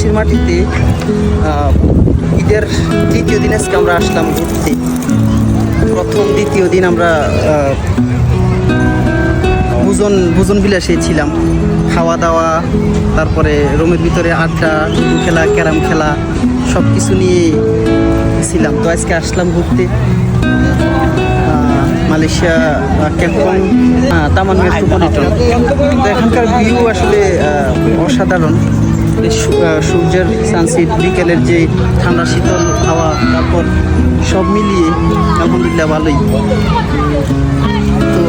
প্রবাসীর মাটিতে ঈদের তৃতীয় দিন আজকে আমরা আসলাম ঘুরতে। প্রথম দ্বিতীয় দিন আমরা ভোজন বিলাসে ছিলাম, খাওয়া দাওয়া, তারপরে রুমের ভিতরে আড্ডা, লুডু খেলা, ক্যারাম খেলা সব কিছু নিয়ে ছিলাম। তো আজকে আসলাম ঘুরতে মালয়েশিয়া ক্যাম্পং তামান মেট্রোপলিটন। তো এখানকার ভিউ আসলে অসাধারণ। সূর্যের সানসেট, বিকেলের যে ঠান্ডা শীতল হাওয়া, তারপর সব মিলিয়ে আলহামদুলিল্লাহ ভালোই। তো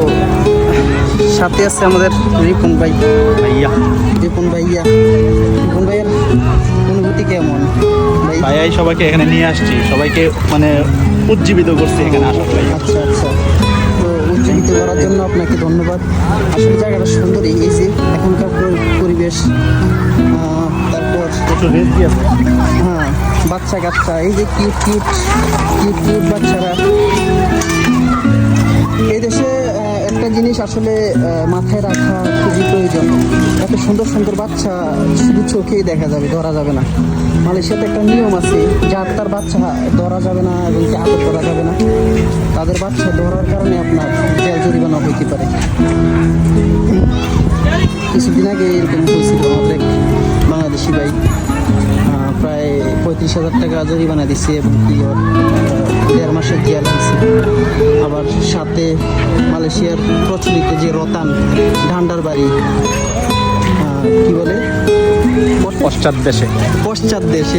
সাথে আছে আমাদের রিপন ভাইয়া। রিপন ভাইয়ের অনুভূতি কেমন? ভাইয়াই সবাইকে এখানে নিয়ে আসছি, সবাইকে মানে উজ্জীবিত করছি এখানে আসার ভাই। আচ্ছা, তো উজ্জীবিত করার জন্য আপনাকে ধন্যবাদ। আসলে জায়গাটা সুন্দর, এই যে এখনকার পরিবেশ, তারপর হ্যাঁ বাচ্চা কাচ্চা, এই যে কিউট বাচ্চারা। এই দেশে একটা জিনিস আসলে মাথায় রাখা খুবই প্রয়োজন, এত সুন্দর বাচ্চা শুধু চোখেই দেখা যাবে, ধরা যাবে না। মালয়েশিয়াতে একটা নিয়ম আছে, যার তার বাচ্চা ধরা যাবে না এবং কি আদর করা যাবে না। তাদের বাচ্চা ধরার কারণে আপনার জেল জরিমানা হইতে পারে। কিছুদিন আগে এরকম হয়েছিল, আমাদের বাংলাদেশি ভাই প্রায় 35,000 টাকা জরিমানা দিচ্ছে এবং কি 1.5 মাসের জেল হয়েছে। আবার সাথে মালয়েশিয়ার প্রচলিত যে রতান ঢান্ডার বাড়ি, কি বলে, পশ্চাৎ দেশে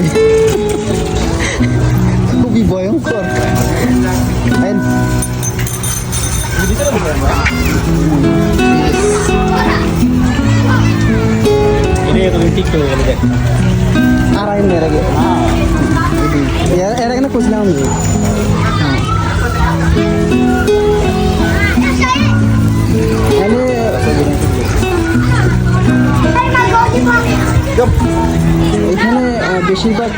খুবই ভয়ঙ্কর। আর আইন এর আগে না খুঁজলাম আমি। এখানে বেশিরভাগ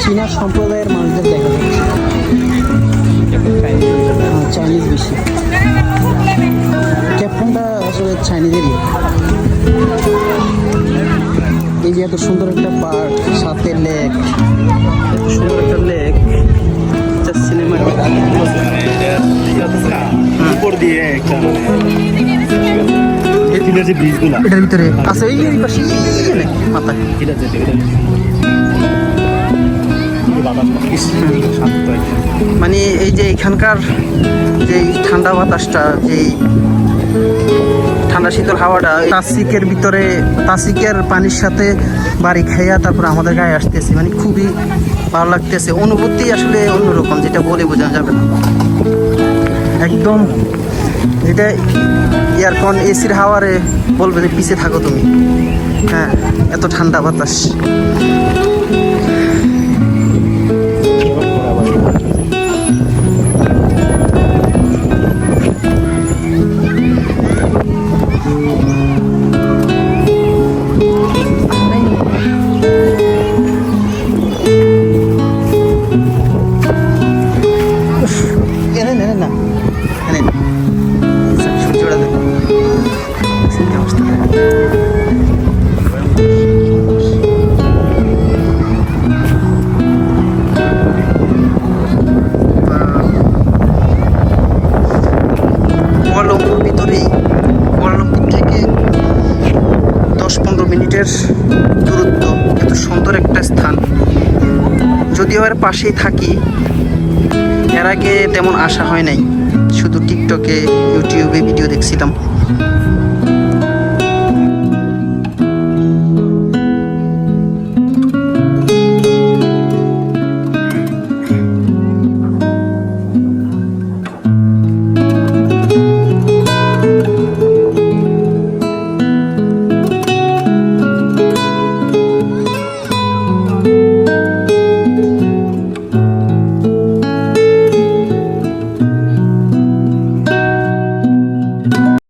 চীনা সম্প্রদায়ের মানুষদের দেখা যাচ্ছে, চাইনিজ বেশি। ক্যাপ্টনটা আসলে চাইনিজেরই। এই যে এত সুন্দর একটা পার্ক, সাথে লেক, সুন্দর একটা লেক, সিনেমা উপর দিয়ে একটা ব্রিজগুলো এটার ভিতরে আছে, এই পাশে মাথা মানে এই যে এখানকার যে ঠান্ডা বাতাসটা, যে ঠান্ডা শীতল হাওয়াটা তাসিকের ভিতরে, তাসিকের পানির সাথে বাড়ি খাইয়া তারপর আমাদের গায়ে আসতেছে, মানে খুবই ভালো লাগতেছে। অনুভূতি আসলে অন্যরকম, যেটা বলে বোঝানো যাবে না। একদম যেটা এয়ারকন এসির হাওয়ারে বলবে যে পিছিয়ে থাকো তুমি। হ্যাঁ, এত ঠান্ডা বাতাস। দূরত্ব, এত সুন্দর একটা স্থান। যদিও এর পাশেই থাকি, এর আগে তেমন আসা হয় নাই, শুধু টিকটকে, ইউটিউবে ভিডিও দেখছিলাম।